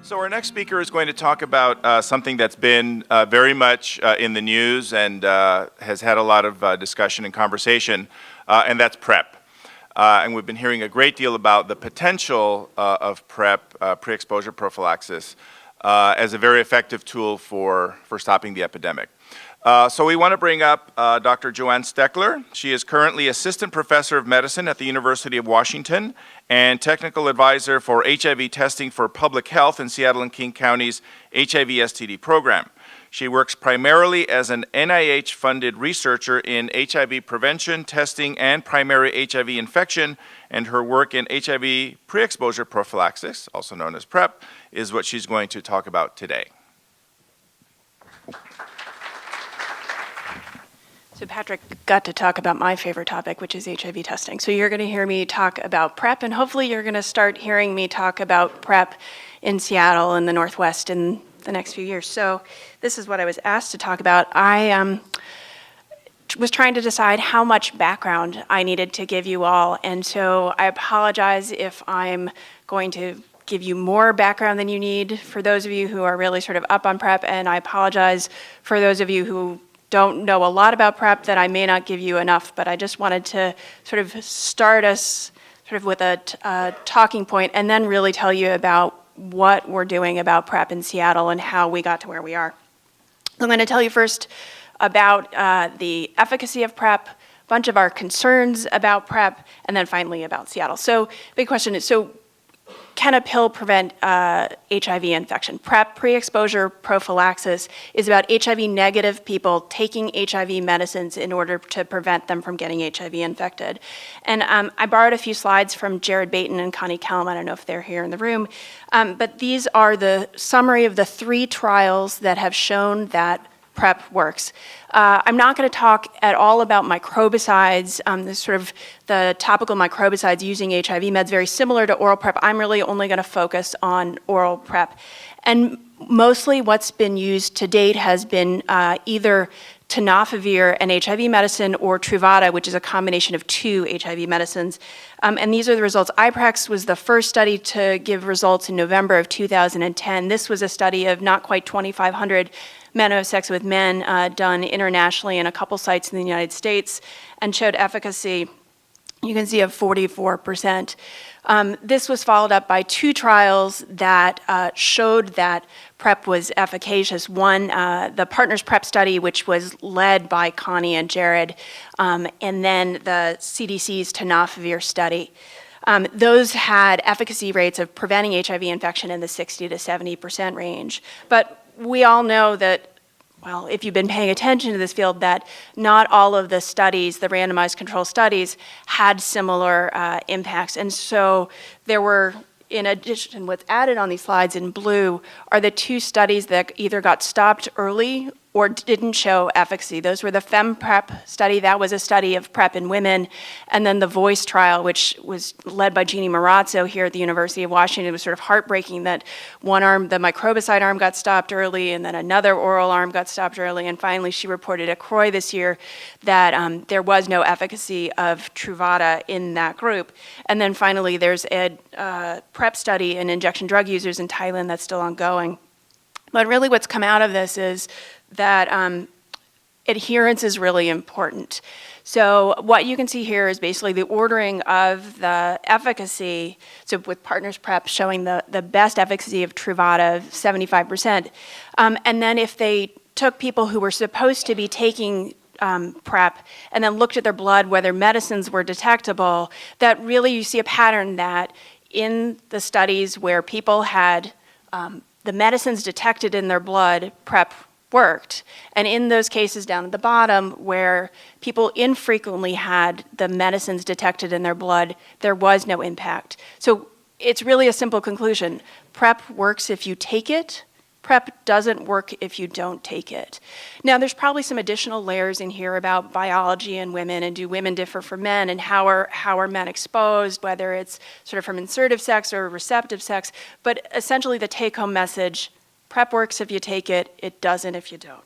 So our next speaker is going to talk about something that's been very much in the news and has had a lot of discussion and conversation, and that's PrEP. And we've been hearing a great deal about the potential of PrEP, pre-exposure prophylaxis, as a very effective tool for stopping the epidemic. So we want to bring up Dr. Joanne Stekler. She is currently Assistant Professor of Medicine at the University of Washington and Technical Advisor for HIV Testing for Public Health in Seattle and King County's HIV-STD program. She works primarily as an NIH-funded researcher in HIV prevention, testing, and primary HIV infection, and her work in HIV pre-exposure prophylaxis, also known as PrEP, is what she's going to talk about today. So Patrick got to talk about my favorite topic, which is HIV testing. So you're going to hear me talk about PrEP, and hopefully you're going to start hearing me talk about PrEP in Seattle and the Northwest in the next few years. So this is what I was asked to talk about. I was trying to decide how much background I needed to give you all, and so I apologize if I'm going to give you more background than you need for those of you who are really sort of up on PrEP, and I apologize for those of you who don't know a lot about PrEP that I may not give you enough, but I just wanted to sort of start us sort of with a talking point and then really tell you about what we're doing about PrEP in Seattle and how we got to where we are. I'm going to tell you first about the efficacy of PrEP, a bunch of our concerns about PrEP, and then finally about Seattle. So big question is, so can a pill prevent HIV infection? PrEP, pre-exposure prophylaxis, is about HIV-negative people taking HIV medicines in order to prevent them from getting HIV infected. And I borrowed a few slides from Jared Baton and Connie Kellum. I don't know if they're here in the room. But these are the summary of the 3 trials that have shown that PrEP works. I'm not going to talk at all about microbicides, the topical microbicides using HIV meds, very similar to oral PrEP. I'm really only going to focus on oral PrEP. And mostly what's been used to date has been either tenofovir, an HIV medicine, or Truvada, which is a combination of 2 HIV medicines. And these are the results. IPREX was the first study to give results in November of 2010. This was a study of not quite 2,500 men who have sex with men done internationally in a couple sites in the United States and showed efficacy, you can see, of 44%. This was followed up by 2 trials that showed that PrEP was efficacious. One, the Partners PrEP study, which was led by Connie and Jared, and then the CDC's tenofovir study. Those had efficacy rates of preventing HIV infection in the 60 to 70% range. But we all know that, well, if you've been paying attention to this field, that not all of the studies, the randomized control studies, had similar impacts. And so there were, in addition, what's added on these slides in blue are the 2 studies that either got stopped early or didn't show efficacy. Those were the FemPrep study, that was a study of PrEP in women, and then the VOICE trial, which was led by Jeannie Marazzo here at the University of Washington. It was sort of heartbreaking that one arm, the microbicide arm, got stopped early, and then another oral arm got stopped early, and finally she reported at CROI this year that there was no efficacy of Truvada in that group. And then finally there's a PrEP study in injection drug users in Thailand that's still ongoing. But really what's come out of this is that adherence is really important. So what you can see here is basically the ordering of the efficacy. So with Partners PrEP showing the best efficacy of Truvada, 75%. And then if they took people who were supposed to be taking PrEP and then looked at their blood whether medicines were detectable, that really you see a pattern that in the studies where people had the medicines detected in their blood, PrEP worked. And in those cases down at the bottom where people infrequently had the medicines detected in their blood, there was no impact. So it's really a simple conclusion. PrEP works if you take it. PrEP doesn't work if you don't take it. Now, there's probably some additional layers in here about biology in women, and do women differ from men, and how are men exposed, whether it's sort of from insertive sex or receptive sex. But essentially the take-home message, PrEP works if you take it, it doesn't if you don't.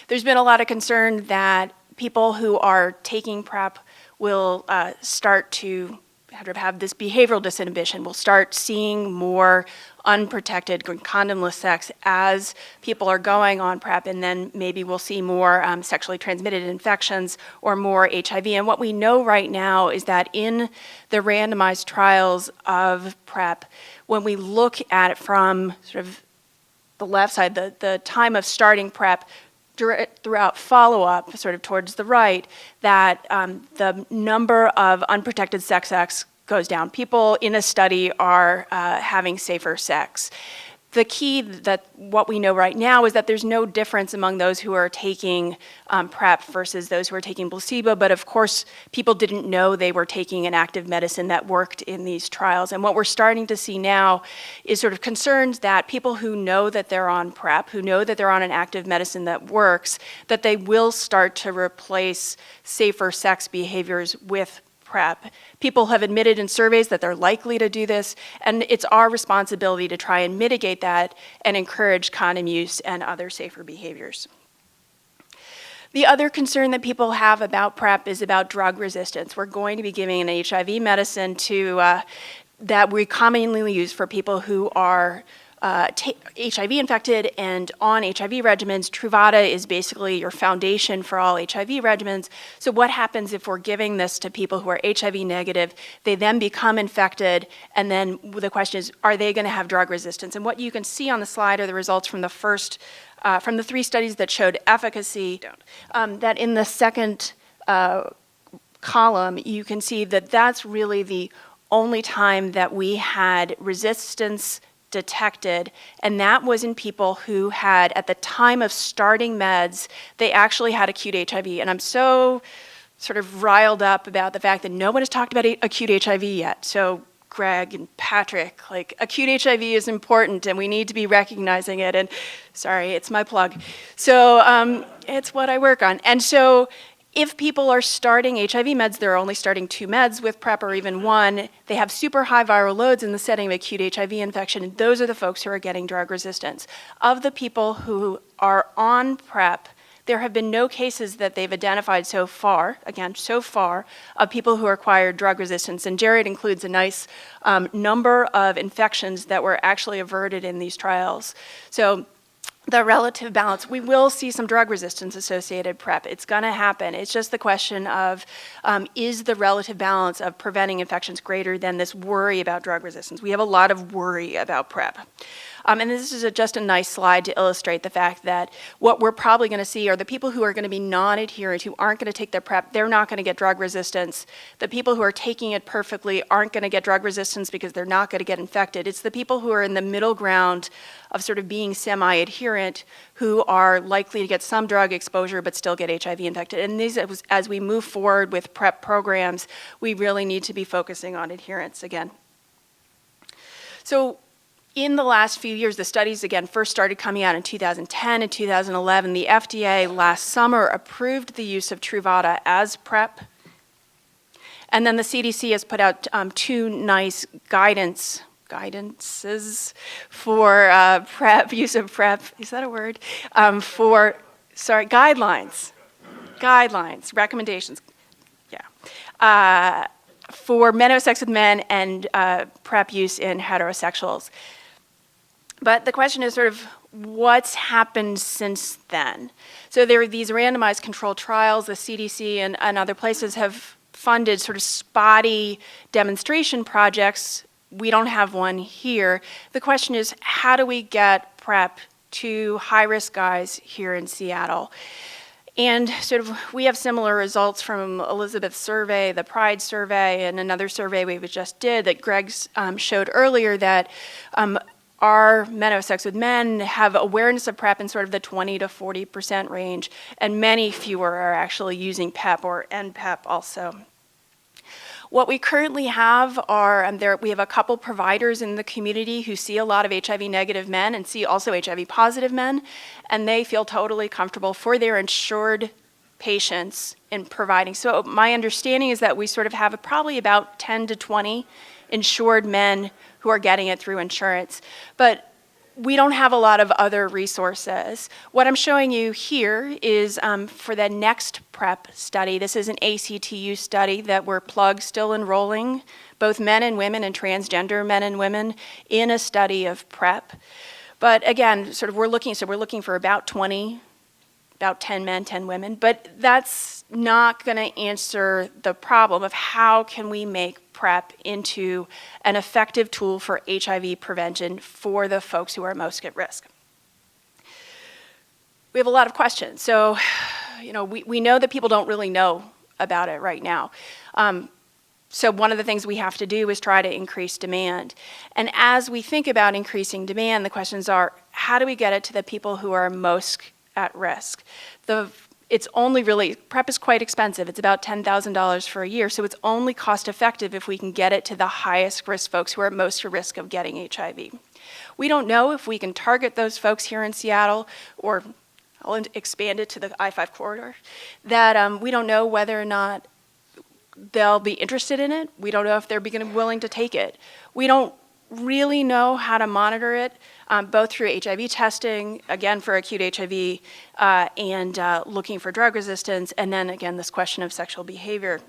There's been a lot of concern that people who are taking PrEP will start to sort of have this behavioral disinhibition. We'll start seeing more unprotected, condomless sex as people are going on PrEP, and then maybe we'll see more sexually transmitted infections or more HIV. And what we know right now is that in the randomized trials of PrEP, when we look at it from sort of the left side, the time of starting PrEP throughout follow-up, sort of towards the right, that the number of unprotected sex acts goes down. People in a study are having safer sex. The key that what we know right now is that there's no difference among those who are taking PrEP versus those who are taking placebo, but of course people didn't know they were taking an active medicine that worked in these trials. And what we're starting to see now is sort of concerns that people who know that they're on PrEP, who know that they're on an active medicine that works, that they will start to replace safer sex behaviors with PrEP. People have admitted in surveys that they're likely to do this, and it's our responsibility to try and mitigate that and encourage condom use and other safer behaviors. The other concern that people have about PrEP is about drug resistance. We're going to be giving an HIV medicine that we commonly use for people who are HIV infected and on HIV regimens. Truvada is basically your foundation for all HIV regimens. So what happens if we're giving this to people who are HIV negative? They then become infected, and then the question is, are they going to have drug resistance? And what you can see on the slide are the results from the from the 3 studies that showed efficacy. That in the second column, you can see that that's really the only time that we had resistance detected, and that was in people who had, at the time of starting meds, they actually had acute HIV. And I'm so sort of riled up about the fact that no one has talked about acute HIV yet. So Greg and Patrick, like, acute HIV is important and we need to be recognizing it. And sorry, it's my plug. So it's what I work on. And so if people are starting HIV meds, they're only starting 2 meds with PrEP or even 1. They have super high viral loads in the setting of acute HIV infection, and those are the folks who are getting drug resistance. Of the people who are on PrEP, there have been no cases that they've identified so far, of people who acquired drug resistance. And Jared includes a nice number of infections that were actually averted in these trials. So the relative balance, we will see some drug resistance associated PrEP. It's going to happen. It's just the question of, is the relative balance of preventing infections greater than this worry about drug resistance? We have a lot of worry about PrEP. And this is just a nice slide to illustrate the fact that what we're probably going to see are the people who are going to be non-adherent, who aren't going to take their PrEP, they're not going to get drug resistance. The people who are taking it perfectly aren't going to get drug resistance because they're not going to get infected. It's the people who are in the middle ground of sort of being semi-adherent who are likely to get some drug exposure but still get HIV infected. And these, as we move forward with PrEP programs, we really need to be focusing on adherence again. So in the last few years, the studies, again, first started coming out in 2010 and 2011. The FDA last summer approved the use of Truvada as PrEP. And then the CDC has put out 2 nice guidances for PrEP, use of PrEP. Is that a word? Guidelines, recommendations. Yeah. For men who have sex with men and PrEP use in heterosexuals. But the question is sort of what's happened since then? So there are these randomized controlled trials. The CDC and other places have funded sort of spotty demonstration projects. We don't have one here. The question is, how do we get PrEP to high-risk guys here in Seattle? And sort of we have similar results from Elizabeth's survey, the Pride survey, and another survey we just did that Greg showed earlier, that our men who have sex with men have awareness of PrEP in sort of the 20 to 40% range, and many fewer are actually using PEP or NPEP also. What we currently have are, we have a couple providers in the community who see a lot of HIV negative men and see also HIV positive men, and they feel totally comfortable for their insured patients in providing. So my understanding is that we sort of have probably about 10 to 20 insured men who are getting it through insurance. But we don't have a lot of other resources. What I'm showing you here is for the next PrEP study. This is an ACTU study that we're plugged, still enrolling both men and women and transgender men and women in a study of PrEP. But again, sort of we're looking for about 10 men, 10 women, but that's not going to answer the problem of how can we make PrEP into an effective tool for HIV prevention for the folks who are most at risk. We have a lot of questions. So, we know that people don't really know about it right now. So one of the things we have to do is try to increase demand. And as we think about increasing demand, the questions are, how do we get it to the people who are most at risk? It's only really, PrEP is quite expensive. It's about $10,000 for a year, so it's only cost effective if we can get it to the highest risk folks who are most at risk of getting HIV. We don't know if we can target those folks here in Seattle, or I'll expand it to the I-5 corridor, that we don't know whether or not they'll be interested in it. We don't know if they're willing to take it. We don't really know how to monitor it, both through HIV testing, again for acute HIV, and looking for drug resistance, and then again this question of sexual behavior.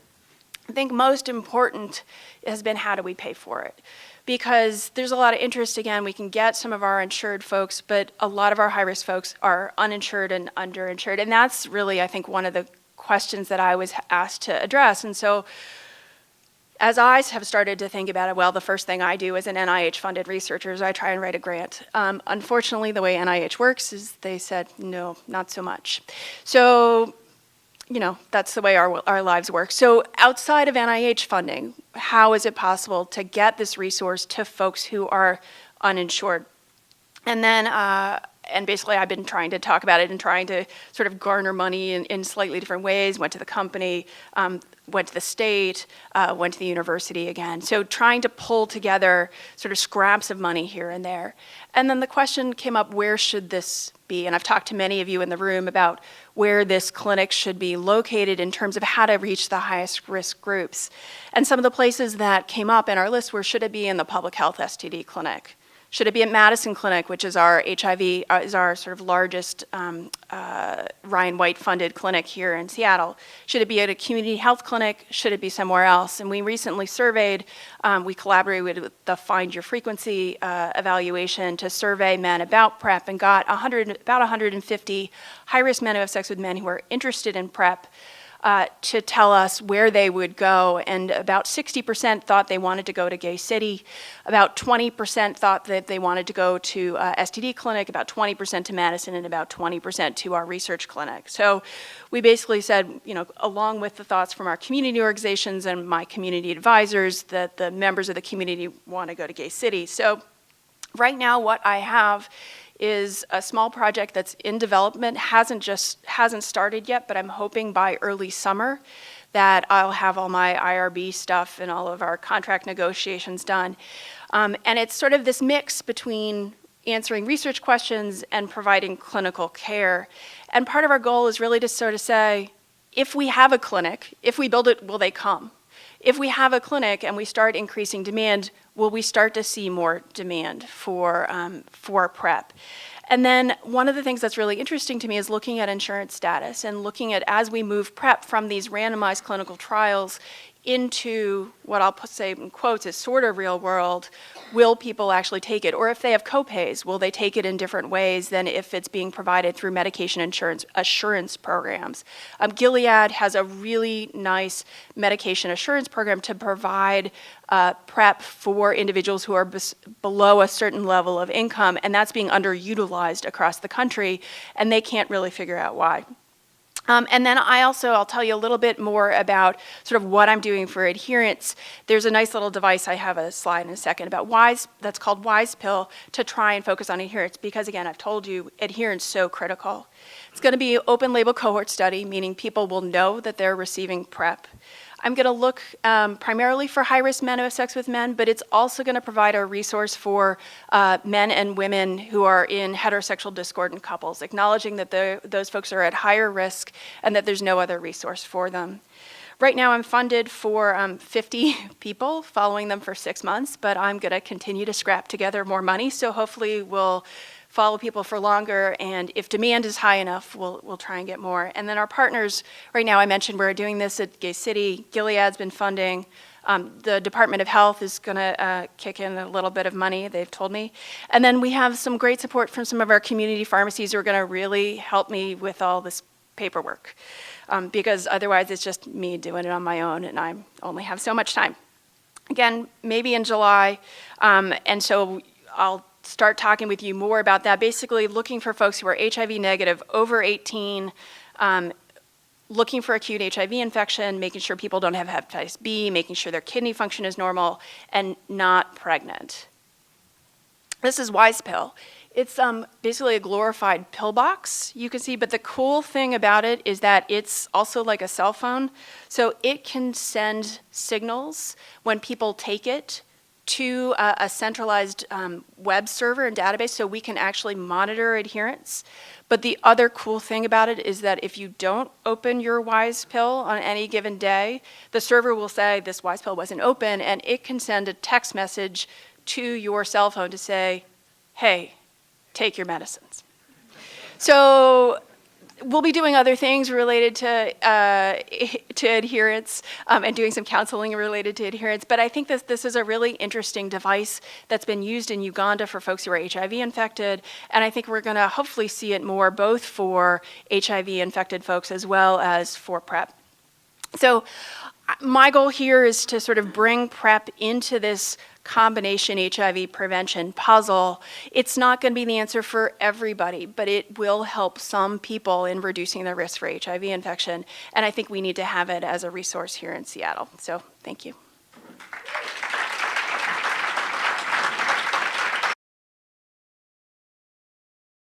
I think most important has been how do we pay for it? Because there's a lot of interest, again, we can get some of our insured folks, but a lot of our high-risk folks are uninsured and underinsured, and that's really, I think, one of the questions that I was asked to address. And so as I have started to think about it, well, the first thing I do as an NIH-funded researcher is I try and write a grant. Unfortunately, the way NIH works is they said, no, not so much. So, that's the way our lives work. So outside of NIH funding, how is it possible to get this resource to folks who are uninsured? And then, and basically I've been trying to talk about it and trying to sort of garner money in slightly different ways, went to the company, went to the state, went to the university again. So trying to pull together sort of scraps of money here and there. And then the question came up, where should this be? And I've talked to many of you in the room about where this clinic should be located in terms of how to reach the highest risk groups. And some of the places that came up in our list were, should it be in the public health STD clinic? Should it be at Madison Clinic, which is our HIV, is our sort of largest Ryan White funded clinic here in Seattle? Should it be at a community health clinic? Should it be somewhere else? And we recently surveyed, we collaborated with the Find Your Frequency evaluation to survey men about PrEP and got about 150 high-risk men who have sex with men who are interested in PrEP to tell us where they would go, and about 60% thought they wanted to go to Gay City, about 20% thought that they wanted to go to STD clinic, about 20% to Madison, and about 20% to our research clinic. So we basically said, along with the thoughts from our community organizations and my community advisors, that the members of the community want to go to Gay City. So right now what I have is a small project that's in development, hasn't started yet, but I'm hoping by early summer that I'll have all my IRB stuff and all of our contract negotiations done. And it's sort of this mix between answering research questions and providing clinical care. And part of our goal is really to sort of say, if we have a clinic, if we build it, will they come? If we have a clinic and we start increasing demand, will we start to see more demand for PrEP? And then one of the things that's really interesting to me is looking at insurance status and looking at, as we move PrEP from these randomized clinical trials into what I'll say in quotes is sort of real world, will people actually take it? Or if they have copays, will they take it in different ways than if it's being provided through medication insurance assurance programs? Gilead has a really nice medication assurance program to provide PrEP for individuals who are below a certain level of income, and that's being underutilized across the country, and they can't really figure out why. And then I'll tell you a little bit more about sort of what I'm doing for adherence. There's a nice little device, I have a slide in a second, about that's called Wise Pill, to try and focus on adherence, because again, I've told you, adherence is so critical. It's going to be an open label cohort study, meaning people will know that they're receiving PrEP. I'm going to look primarily for high-risk men who have sex with men, but it's also going to provide a resource for men and women who are in heterosexual discordant couples, acknowledging that those folks are at higher risk and that there's no other resource for them. Right now I'm funded for 50 people, following them for 6 months, but I'm going to continue to scrap together more money, so hopefully we'll follow people for longer, and if demand is high enough, we'll try and get more. And then our partners, right now I mentioned we're doing this at Gay City. Gilead's been funding. The Department of Health is going to kick in a little bit of money, they've told me. And then we have some great support from some of our community pharmacies who are going to really help me with all this paperwork, because otherwise it's just me doing it on my own, and I only have so much time. Again, maybe in July, and so I'll start talking with you more about that. Basically looking for folks who are HIV negative, over 18, looking for acute HIV infection, making sure people don't have hepatitis B, making sure their kidney function is normal, and not pregnant. This is Wise Pill. It's basically a glorified pill box, you can see, but the cool thing about it is that it's also like a cell phone, so it can send signals when people take it to a centralized web server and database, so we can actually monitor adherence. But the other cool thing about it is that if you don't open your Wise Pill on any given day, the server will say this Wise Pill wasn't open, and it can send a text message to your cell phone to say, hey, take your medicines. So we'll be doing other things related to adherence, and doing some counseling related to adherence, but I think this is a really interesting device that's been used in Uganda for folks who are HIV infected, and I think we're going to hopefully see it more both for HIV infected folks as well as for PrEP. So my goal here is to sort of bring PrEP into this combination HIV prevention puzzle. It's not going to be the answer for everybody, but it will help some people in reducing their risk for HIV infection, and I think we need to have it as a resource here in Seattle. So thank you.